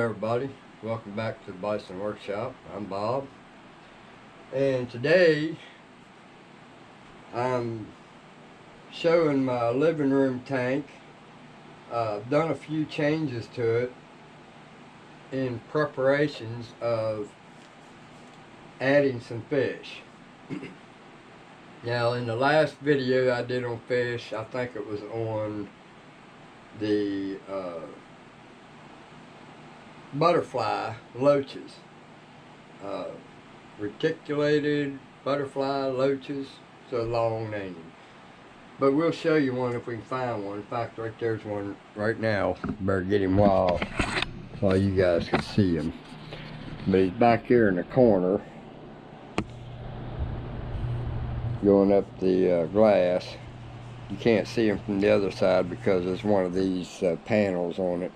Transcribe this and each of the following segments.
everybody, welcome back to the Bison Workshop. I'm Bob, and today I'm showing my living room tank. I've done a few changes to it in preparations of adding some fish. Now, in the last video I did on fish, I think it was on the butterfly loaches, reticulated butterfly loaches. It's a long name, but we'll show you one if we can find one. In fact, right there's one right now. Better get him while you guys can see him. But he's back here in the corner, going up the glass. You can't see him from the other side because there's one of these panels on it.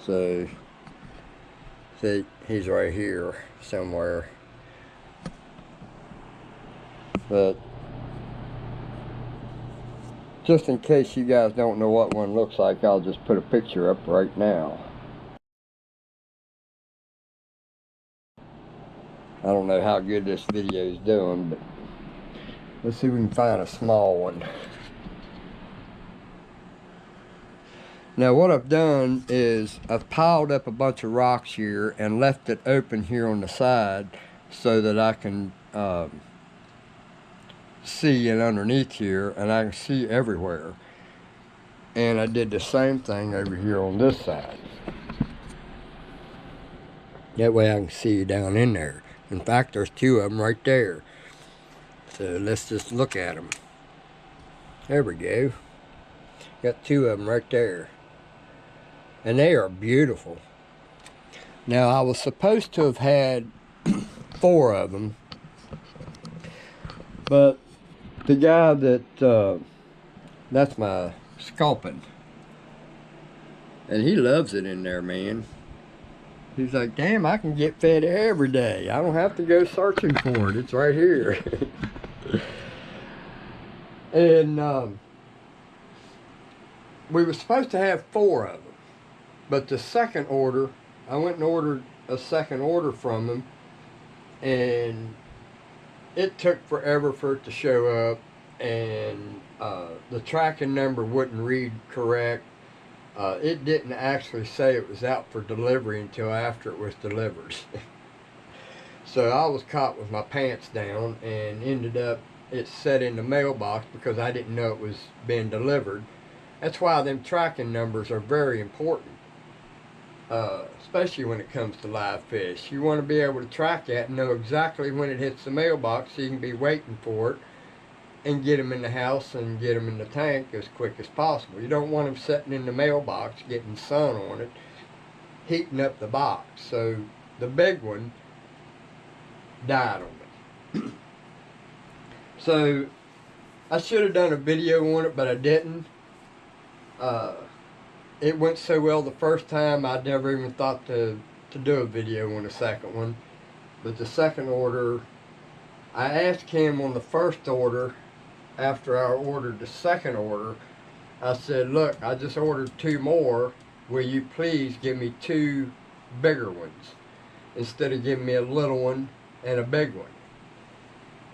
So, see, he's right here somewhere. But just in case you guys don't know what one looks like, I'll just put a picture up right now. I don't know how good this video is doing, but let's see if we can find a small one. Now what I've done is I've piled up a bunch of rocks here and left it open here on the side so that I can see in underneath here, and I can see everywhere. And I did the same thing over here on this side. That way I can see you down in there. In fact, there's two of them right there. So let's just look at them. There we go. Got two of them right there. And they are beautiful. Now, I was supposed to have had 4 of them, but the guy that's my sculpin, and he loves it in there, man. He's like, damn, I can get fed every day. I don't have to go searching for it. It's right here. And we were supposed to have 4 of them. But the second order, I went and ordered a second order from him, and it took forever for it to show up, and the tracking number wouldn't read correct. It didn't actually say it was out for delivery until after it was delivered. So I was caught with my pants down and ended up, it set in the mailbox because I didn't know it was being delivered. That's why them tracking numbers are very important. Especially when it comes to live fish. You want to be able to track that and know exactly when it hits the mailbox so you can be waiting for it and get them in the house and get them in the tank as quick as possible. You don't want them sitting in the mailbox getting sun on it, heating up the box. So the big one died on me. So I should have done a video on it, but I didn't. It went so well the first time, I never even thought to do a video on the second one. But the second order, I asked him on the first order, after I ordered the second order, I said, look, I just ordered 2 more. Will you please give me 2 bigger ones instead of giving me a little one and a big one?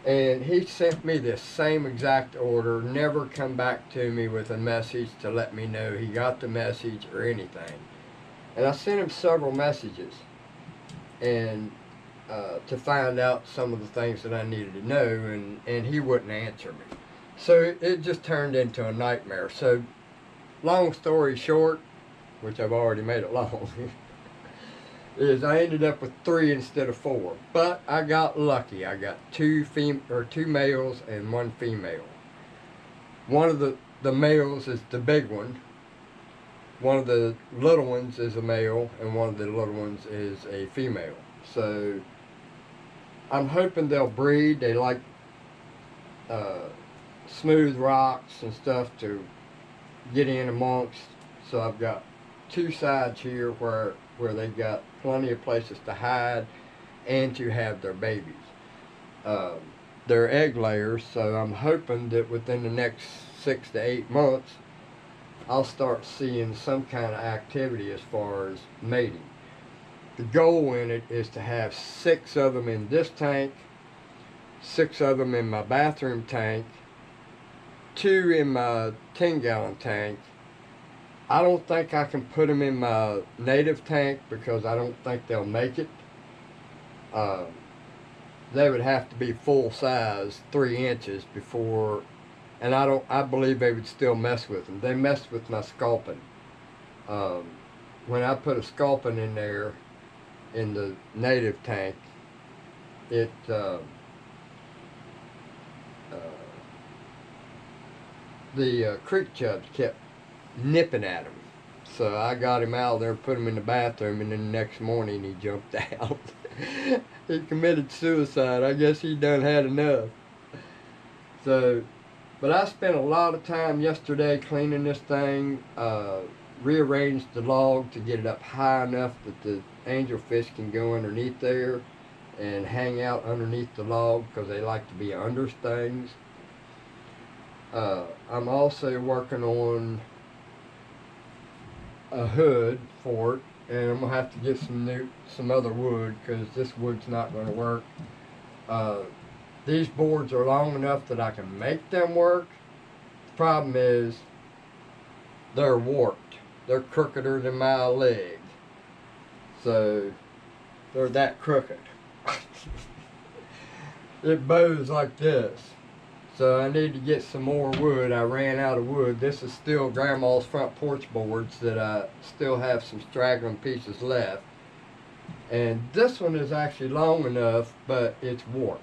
And he sent me this same exact order, never come back to me with a message to let me know he got the message or anything. And I sent him several messages and to find out some of the things that I needed to know, and he wouldn't answer me. So it just turned into a nightmare. So long story short, which I've already made it long, is I ended up with 3 instead of 4. But I got lucky. I got 2 males and 1 female. One of the males is the big one. One of the little ones is a male, and one of the little ones is a female. So I'm hoping they'll breed. They like smooth rocks and stuff to get in amongst. So I've got 2 sides here where they've got plenty of places to hide and to have their babies. They're egg layers, so I'm hoping that within the next 6 to 8 months I'll start seeing some kind of activity as far as mating. the goal in it is to have 6 of them in this tank, 6 of them in my bathroom tank, 2 in my 10-gallon tank. I don't think I can put them in my native tank because I don't think they'll make it. They would have to be full size, 3 inches before, and I believe they would still mess with them. They messed with my sculpin. When I put a sculpin in there, in the native tank, it, the creek chubs kept nipping at him. So I got him out there, put him in the bathroom, and then the next morning he jumped out. He committed suicide. I guess he done had enough. So, but I spent a lot of time yesterday cleaning this thing, rearranged the log to get it up high enough that the angelfish can go underneath there and hang out underneath the log because they like to be under things. I'm also working on a hood for it, and I'm gonna have to get some other wood because this wood's not going to work. These boards are long enough that I can make them work. The problem is they're warped. They're crookeder than my leg, so they're that crooked. It bows like this. So I need to get some more wood. I ran out of wood. This is still Grandma's front porch boards that I still have some straggling pieces left. And this one is actually long enough, but it's warped.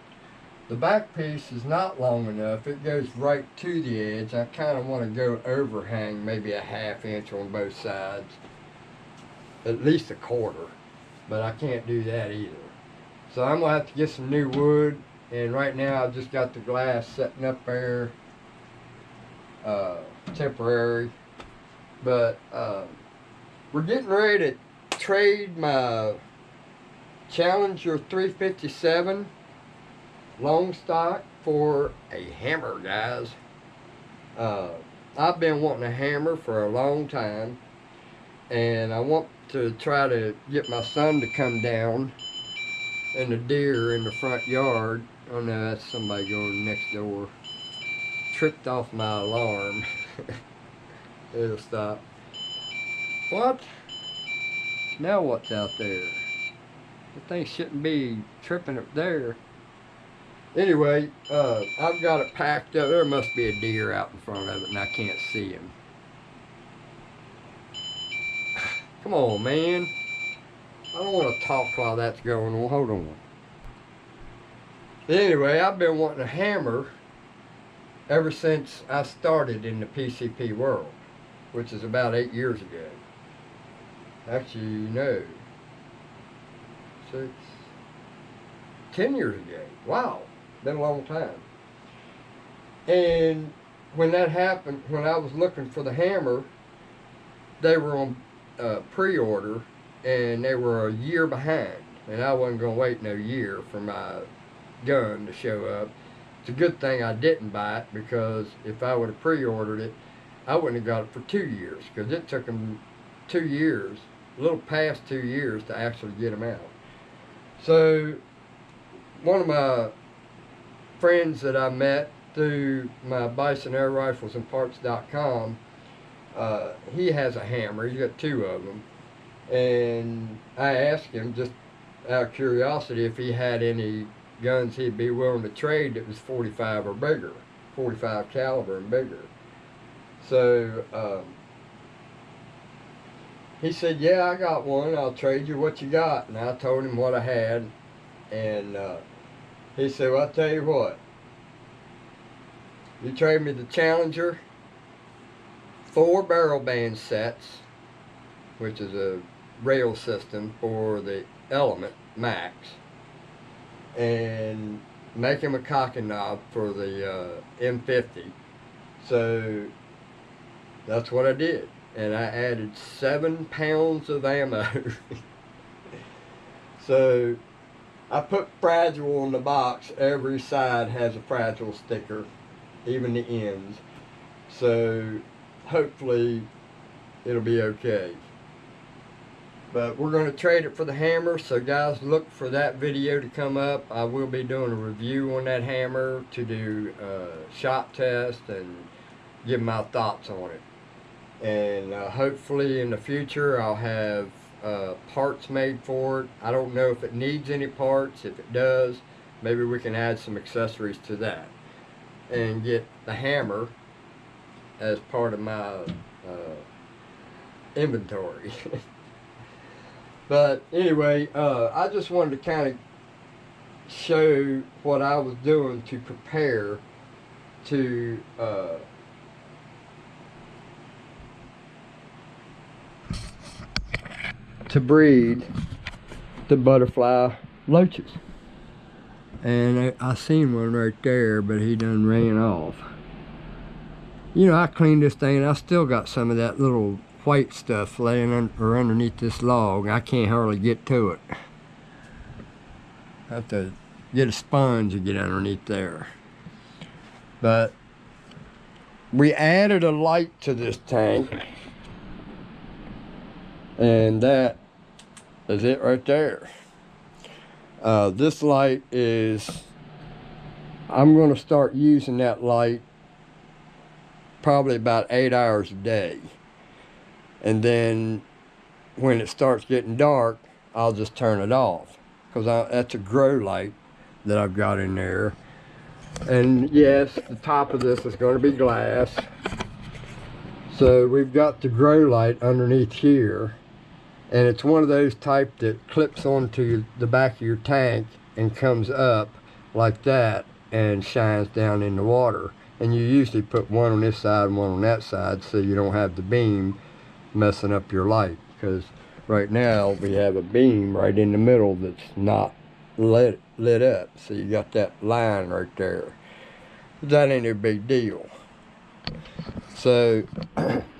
The back piece is not long enough. It goes right to the edge. I kind of want to go overhang maybe a 1/2 inch on both sides. At least 1/4. But I can't do that either. So I'm going to have to get some new wood. And right now I've just got the glass setting up there, temporary. But we're getting ready to trade my Challenger 357 long stock for a hammer, guys. I've been wanting a hammer for a long time, and I want to try to get my son to come down and the deer in the front yard. Oh no, that's somebody going next door. Tripped off my alarm. It'll stop. What? Now what's out there? The thing shouldn't be tripping up there. Anyway, I've got it packed up. There must be a deer out in front of it and I can't see him. Come on, man. I don't want to talk while that's going on. Hold on. Anyway, I've been wanting a hammer ever since I started in the PCP world, which is about 8 years ago. Actually, no. 10 years ago. Wow. Been a long time. And when that happened, when I was looking for the hammer, they were on pre-order, and they were a year behind. And I wasn't going to wait no year for my gun to show up. It's a good thing I didn't buy it, because if I would have pre-ordered it, I wouldn't have got it for 2 years, because it took them 2 years, a little past 2 years, to actually get them out. So one of my friends that I met through my Bison Air Rifles and Parts.com, he has a hammer. He's got 2 of them. And I asked him, just out of curiosity, if he had any guns he'd be willing to trade that was 45 or bigger, 45 caliber and bigger. So he said, yeah, I got one. I'll trade you what you got. And I told him what I had. And he said, well, I'll tell you what. You trade me the Challenger, 4 barrel band sets, which is a rail system for the Element Max, and make him a cocking knob for the M50. So that's what I did. And I added 7 pounds of ammo. So I put Fragile on the box. Every side has a Fragile sticker, even the ends. So hopefully it'll be okay. But we're going to trade it for the hammer, so guys, look for that video to come up. I will be doing a review on that hammer to do a shop test and give my thoughts on it. And hopefully in the future I'll have parts made for it. I don't know if it needs any parts. If it does, maybe we can add some accessories to that and get the hammer as part of my inventory. But anyway, I just wanted to kind of show what I was doing to prepare to breed the butterfly loaches. And I seen one right there, but he done ran off. You know, I cleaned this thing. I still got some of that little white stuff laying underneath this log. I can't hardly get to it. I have to get a sponge to get underneath there. But we added a light to this tank, and that is it right there. This light is, I'm going to start using that light probably about 8 hours a day. And then when it starts getting dark, I'll just turn it off, because that's a grow light that I've got in there. And yes, the top of this is going to be glass. So we've got the grow light underneath here, and it's one of those type that clips onto the back of your tank and comes up like that and shines down in the water. And you usually put one on this side and one on that side so you don't have the beam messing up your light, because right now we have a beam right in the middle that's not lit up, so you got that line right there. That ain't a big deal. So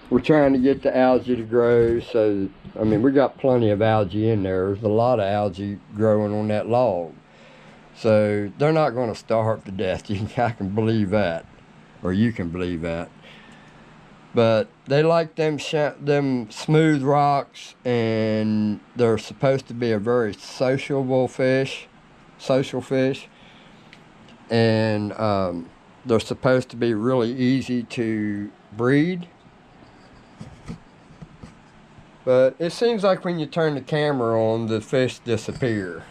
we're trying to get the algae to grow. So I mean, we got plenty of algae in there. There's a lot of algae growing on that log, so they're not going to starve to death. I can believe that, or you can believe that. But they like them smooth rocks, and they're supposed to be a very social fish, and they're supposed to be really easy to breed. But it seems like when you turn the camera on, the fish disappear.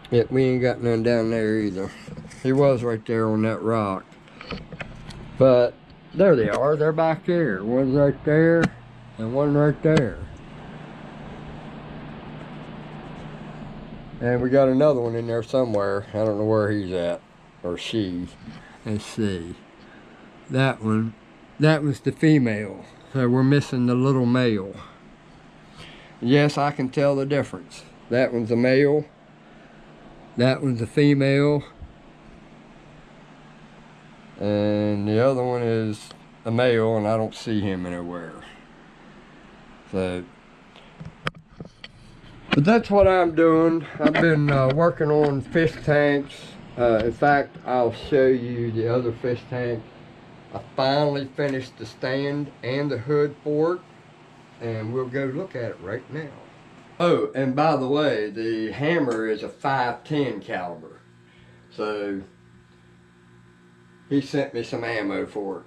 Yet we ain't got none down there either. He was right there on that rock. But there they are. They're back there. One's right there and one right there. And we got another one in there somewhere. I don't know where he's at, or she. Let's see. That one. That was the female. So we're missing the little male. Yes, I can tell the difference. That one's a male. That one's a female. And the other one is a male, and I don't see him anywhere. So, but that's what I'm doing. I've been working on fish tanks. In fact, I'll show you the other fish tank. I finally finished the stand and the hood for it, and we'll go look at it right now. Oh, and by the way, the hammer is a 510 caliber. So he sent me some ammo for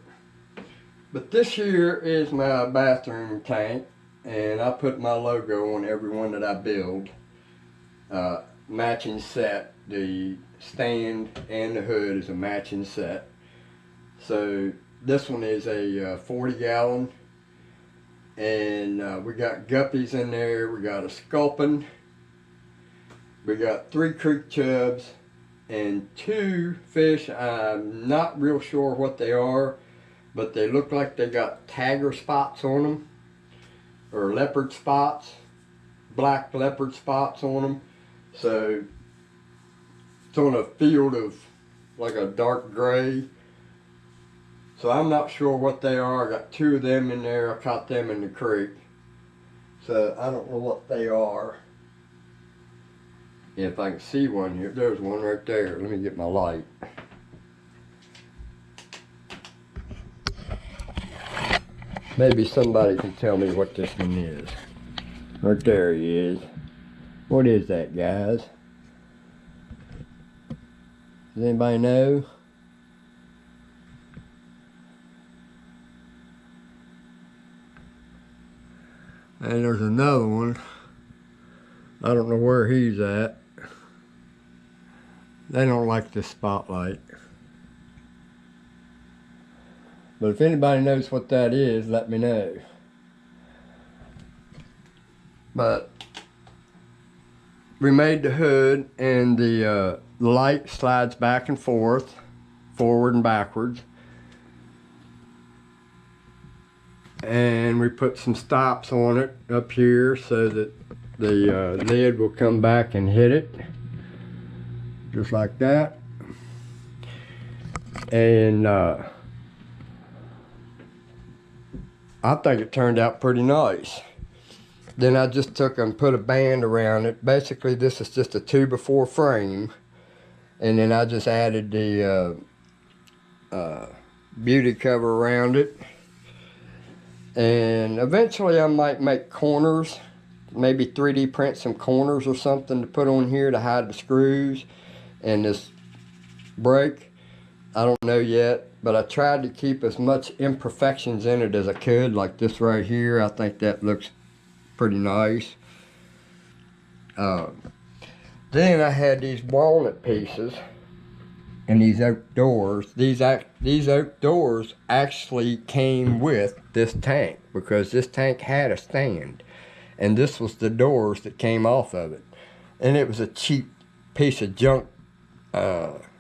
it. But this here is my bathroom tank, and I put my logo on every one that I build. Matching set. The stand and the hood is a matching set. So this one is a 40 gallon, and we got guppies in there. We got a sculpin. We got 3 creek chubs and 2 fish. I'm not real sure what they are, but they look like they got tiger spots on them, or leopard spots, black leopard spots on them. So it's on a field of like a dark gray. So I'm not sure what they are. I got 2 of them in there. I caught them in the creek. So I don't know what they are. If I can see one here. There's one right there. Let me get my light. Maybe somebody can tell me what this one is. Right there he is. What is that, guys? Does anybody know? And there's another one. I don't know where he's at. They don't like this spotlight. But if anybody knows what that is, let me know. But we made the hood, and the light slides back and forth, forward and backwards. And we put some stops on it up here so that the lid will come back and hit it, just like that. And I think it turned out pretty nice. Then I just took and put a band around it. Basically, this is just a 2x4 frame, and then I just added the beauty cover around it. And eventually I might make corners, maybe 3D print some corners or something to put on here to hide the screws and this brake. I don't know yet, but I tried to keep as much imperfections in it as I could, like this right here. I think that looks pretty nice. Then I had these walnut pieces and these oak doors. These oak doors actually came with this tank, because this tank had a stand, and this was the doors that came off of it. And it was a cheap piece of junk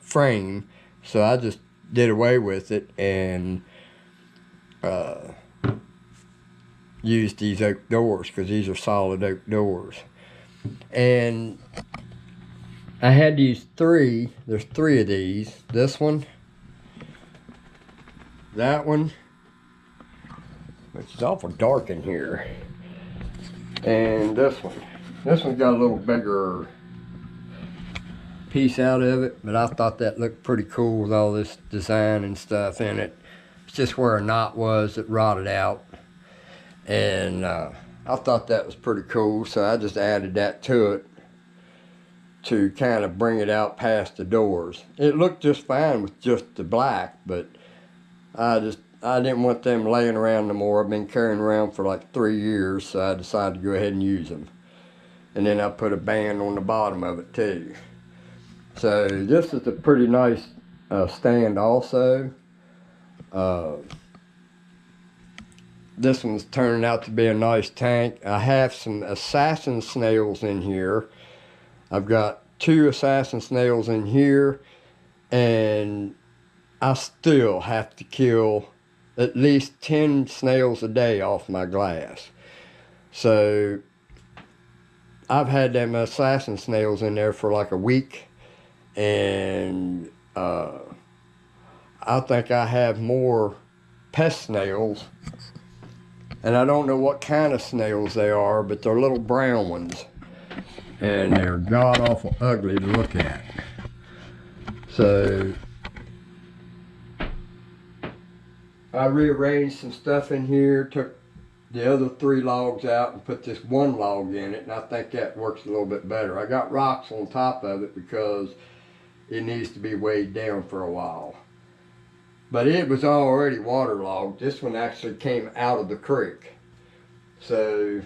frame, so I just did away with it and used these oak doors, because these are solid oak doors. And I had these three, there's three of these. This one, that one, which is awful dark in here, and this one. This one's got a little bigger piece out of it, but I thought that looked pretty cool with all this design and stuff in it. It's just where a knot was that rotted out, and I thought that was pretty cool, so I just added that to it to kind of bring it out past the doors. It looked just fine with just the black, but I didn't want them laying around no more. I've been carrying around for like 3 years, so I decided to go ahead and use them. And then I put a band on the bottom of it too. So this is a pretty nice stand also. This one's turning out to be a nice tank. I have some assassin snails in here. I've got 2 assassin snails in here, and I still have to kill at least 10 snails a day off my glass. So I've had them assassin snails in there for like a week, and I think I have more pest snails, and I don't know what kind of snails they are, but they're little brown ones, and they're god-awful ugly to look at. So I rearranged some stuff in here, took the other 3 logs out and put this 1 log in it, and I think that works a little bit better. I got rocks on top of it because it needs to be weighed down for a while. But it was already waterlogged. This one actually came out of the creek. So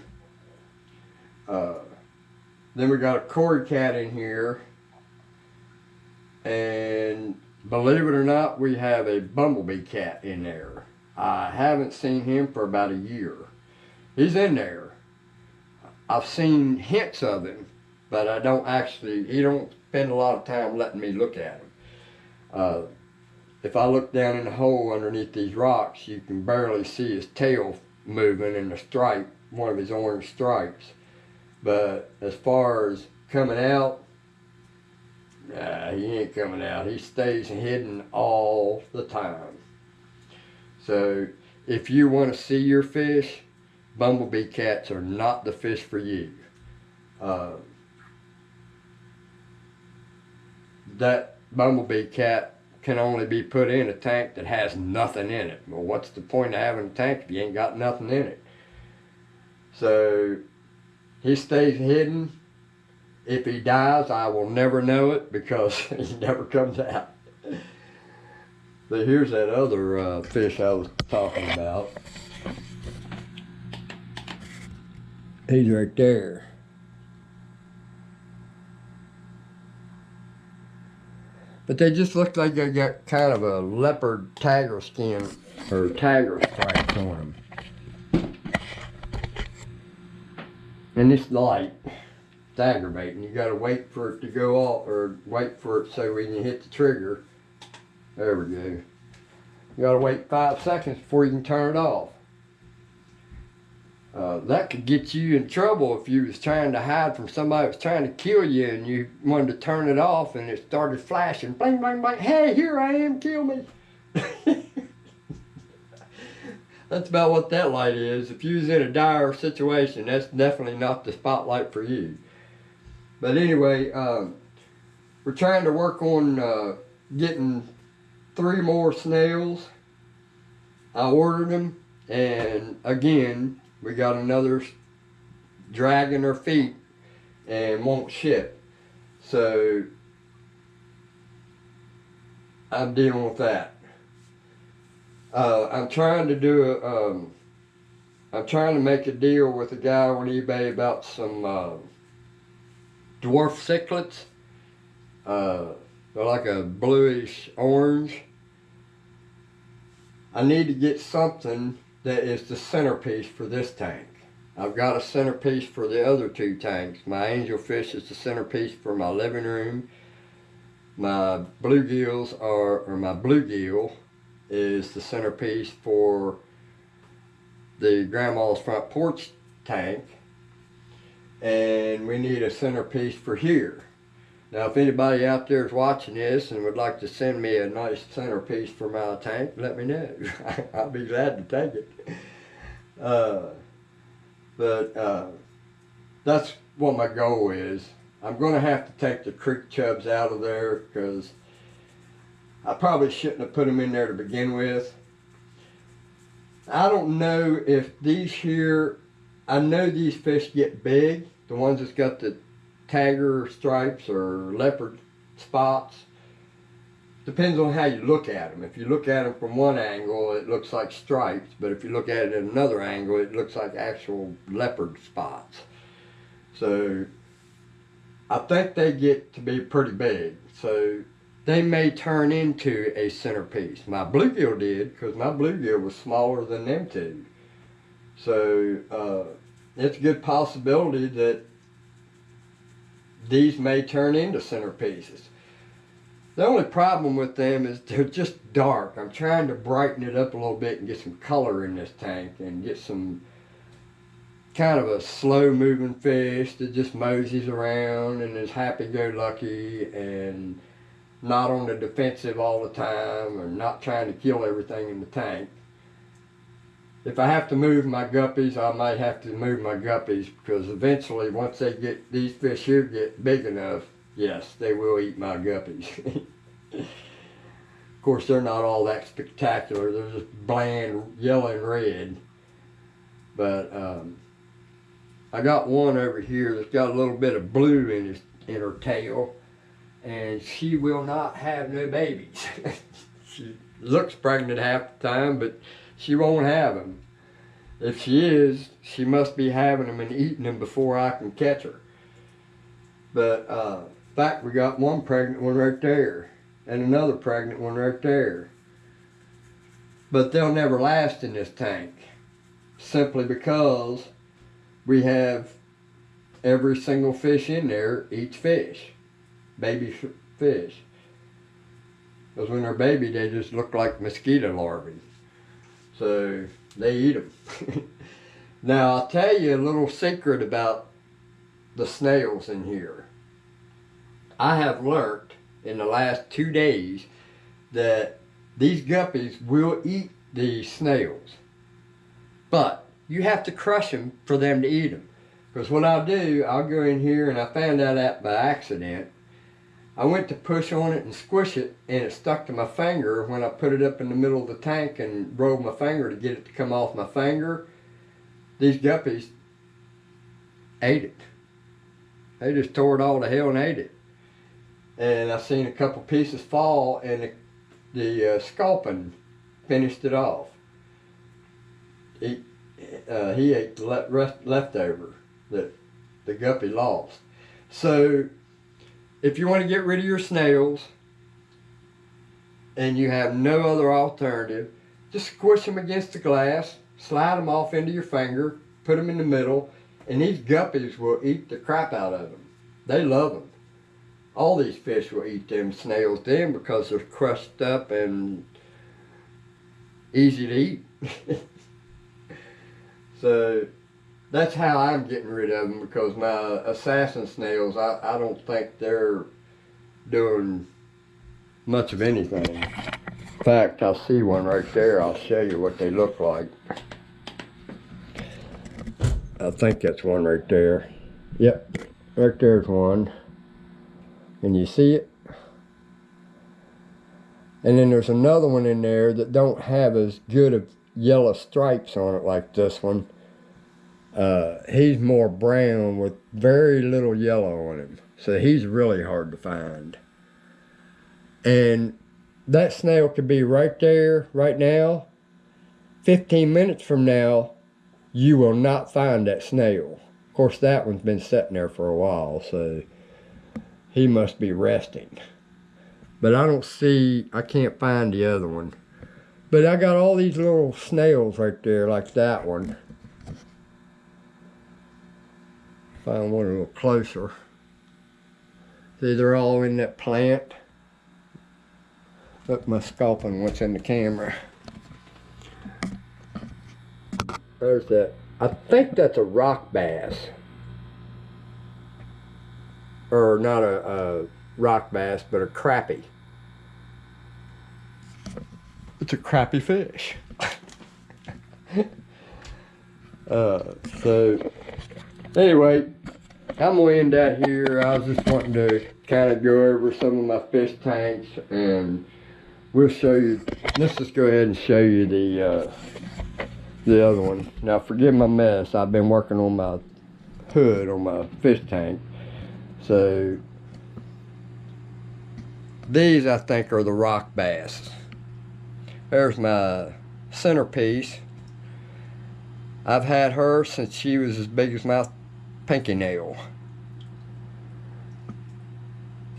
then we got a Cory cat in here, and believe it or not, we have a bumblebee cat in there. I haven't seen him for about a year. He's in there. I've seen hints of him, but he don't spend a lot of time letting me look at him. If I look down in the hole underneath these rocks, you can barely see his tail moving and the stripe, one of his orange stripes. But as far as coming out, nah, he ain't coming out. He stays hidden all the time. So if you want to see your fish, bumblebee cats are not the fish for you. That bumblebee cat can only be put in a tank that has nothing in it. Well, what's the point of having a tank if you ain't got nothing in it? So he stays hidden. If he dies, I will never know it because he never comes out. But here's that other fish I was talking about. He's right there. But they just look like they got kind of a leopard tiger skin or tiger stripes on them. And it's light. It's aggravating. You gotta wait for it to go off, or wait for it so when you hit the trigger. There we go. You gotta wait 5 seconds before you can turn it off. That could get you in trouble if you was trying to hide from somebody that was trying to kill you and you wanted to turn it off and it started flashing. Bling, bling, bling. Hey, here I am, kill me. That's about what that light is. If you was in a dire situation, that's definitely not the spotlight for you. But anyway, we're trying to work on getting 3 more snails. I ordered them, and again, we got another dragging their feet and won't ship. So I'm dealing with that. I'm trying to make a deal with a guy on eBay about some dwarf cichlids. They're like a bluish orange. I need to get something that is the centerpiece for this tank. I've got a centerpiece for the other 2 tanks. My angelfish is the centerpiece for my living room. My bluegills my bluegill is the centerpiece for the grandma's front porch tank. And we need a centerpiece for here. Now, if anybody out there is watching this and would like to send me a nice centerpiece for my tank, let me know. I'll be glad to take it. That's what my goal is. I'm going to have to take the creek chubs out of there because I probably shouldn't have put them in there to begin with. I don't know if these here, I know these fish get big, the ones that's got the tiger stripes or leopard spots. Depends on how you look at them. If you look at them from one angle, it looks like stripes, but if you look at it at another angle, it looks like actual leopard spots. So I think they get to be pretty big. So they may turn into a centerpiece. My bluegill did, because my bluegill was smaller than them 2. So it's a good possibility that these may turn into centerpieces. The only problem with them is they're just dark. I'm trying to brighten it up a little bit and get some color in this tank and get some kind of a slow moving fish that just moseys around and is happy-go-lucky and not on the defensive all the time or not trying to kill everything in the tank. If I have to move my guppies, I might have to move my guppies because eventually once they get, these fish here get big enough, yes, they will eat my guppies. Of course, they're not all that spectacular. They're just bland yellow and red. But I got one over here that's got a little bit of blue in her tail, and she will not have no babies. She looks pregnant half the time, but she won't have them. If she is, she must be having them and eating them before I can catch her. But in fact, we got one pregnant one right there and another pregnant one right there. But they'll never last in this tank simply because we have every single fish in there eats fish, baby fish. Because when they're baby, they just look like mosquito larvae. So they eat them. Now, I'll tell you a little secret about the snails in here. I have learned in the last 2 days that these guppies will eat these snails. But you have to crush them for them to eat them. Because what I'll do, I'll go in here, and I found that out by accident. I went to push on it and squish it, and it stuck to my finger. When I put it up in the middle of the tank and rolled my finger to get it to come off my finger, these guppies ate it. They just tore it all to hell and ate it. And I seen a couple pieces fall, and the sculpin finished it off. He ate the leftover that the guppy lost. So if you want to get rid of your snails and you have no other alternative, just squish them against the glass, slide them off into your finger, put them in the middle, and these guppies will eat the crap out of them. They love them. All these fish will eat them snails then because they're crushed up and easy to eat. So that's how I'm getting rid of them, because my assassin snails, I don't think they're doing much of anything. In fact, I see one right there. I'll show you what they look like. I think that's one right there. Yep, right there's one. Can you see it? And then there's another one in there that don't have as good of yellow stripes on it like this one. He's more brown with very little yellow on him. So he's really hard to find. And that snail could be right there, right now. 15 minutes from now, you will not find that snail. Of course, that one's been sitting there for a while, so he must be resting. But I can't find the other one. But I got all these little snails right there, like that one. Find one a little closer. See, they're all in that plant. Look, my sculpin, what's in the camera. There's that. I think that's a rock bass. Or not a rock bass, but a crappie. It's a crappie fish. So anyway, I'm gonna end out here. I was just wanting to kind of go over some of my fish tanks, and we'll show you. Let's just go ahead and show you the other one. Now, forgive my mess. I've been working on my hood on my fish tank. So these, I think, are the rock bass. There's my centerpiece. I've had her since she was as big as my pinky nail.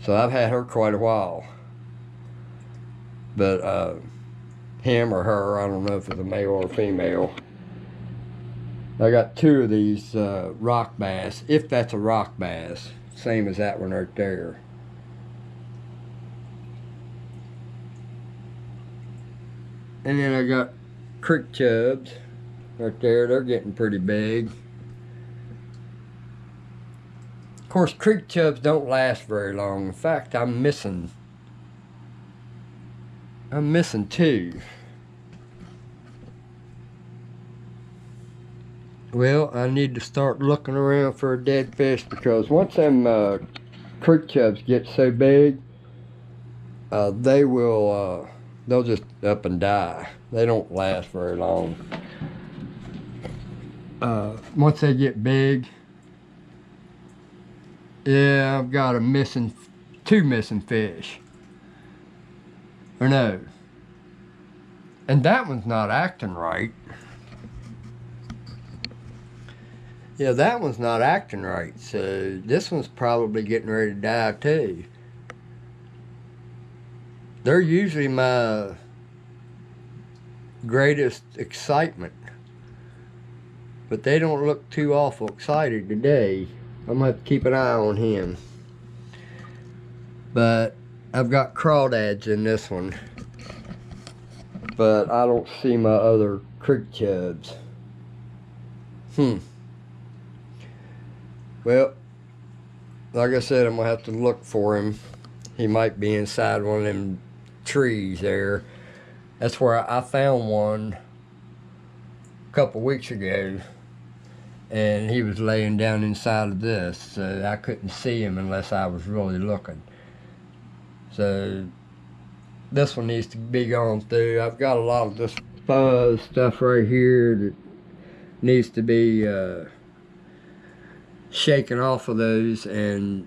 So I've had her quite a while. But him or her, I don't know if it's a male or female. I got two of these rock bass, if that's a rock bass. Same as that one right there. And then I got creek chubs right there. They're getting pretty big. Of course, creek chubs don't last very long. In fact, I'm missing two. Well, I need to start looking around for a dead fish, because once them creek chubs get so big, they'll just up and die. They don't last very long. Once they get big, yeah, I've got two missing fish. Or no. And that one's not acting right. Yeah, that one's not acting right, so this one's probably getting ready to die too. They're usually my greatest excitement, but they don't look too awful excited today. I'm gonna have to keep an eye on him. But I've got crawdads in this one, but I don't see my other creek chubs. Well, like I said, I'm gonna have to look for him. He might be inside one of them trees there. That's where I found one a couple weeks ago, and he was laying down inside of this, so I couldn't see him unless I was really looking. So this one needs to be gone through. I've got a lot of this fuzz stuff right here that needs to be shaken off of those and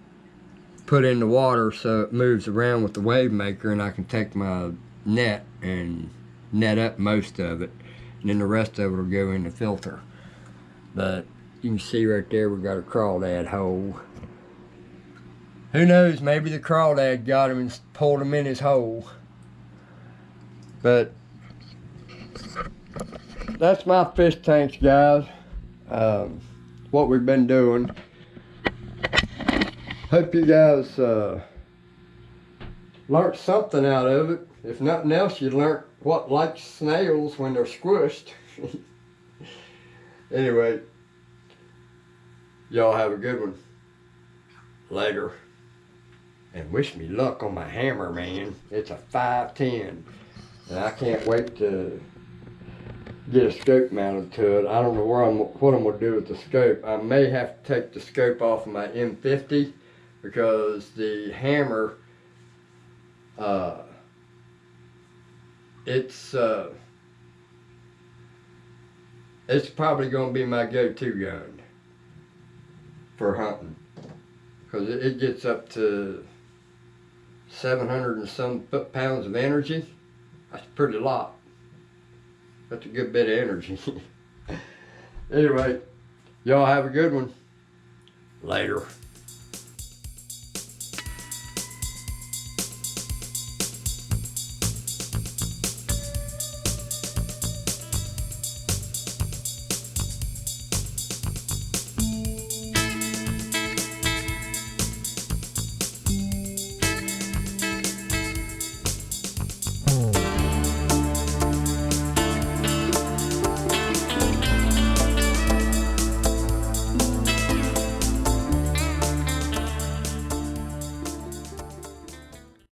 put in the water so it moves around with the wave maker, and I can take my net and net up most of it, and then the rest of it will go in the filter. But you can see right there we got a crawdad hole. Who knows, maybe the crawdad got him and pulled him in his hole. But that's my fish tanks, guys. What we've been doing. Hope you guys learned something out of it. If nothing else, you learned what likes snails when they're squished. Anyway, y'all have a good one. Later. And wish me luck on my hammer, man. It's a 510. And I can't wait to get a scope mounted to it. I don't know what I'm going to do with the scope. I may have to take the scope off of my M50 because the hammer, it's probably going to be my go-to gun for hunting, because it gets up to 700 and some foot-pounds of energy. That's a pretty lot. That's a good bit of energy. Anyway, y'all have a good one. Later.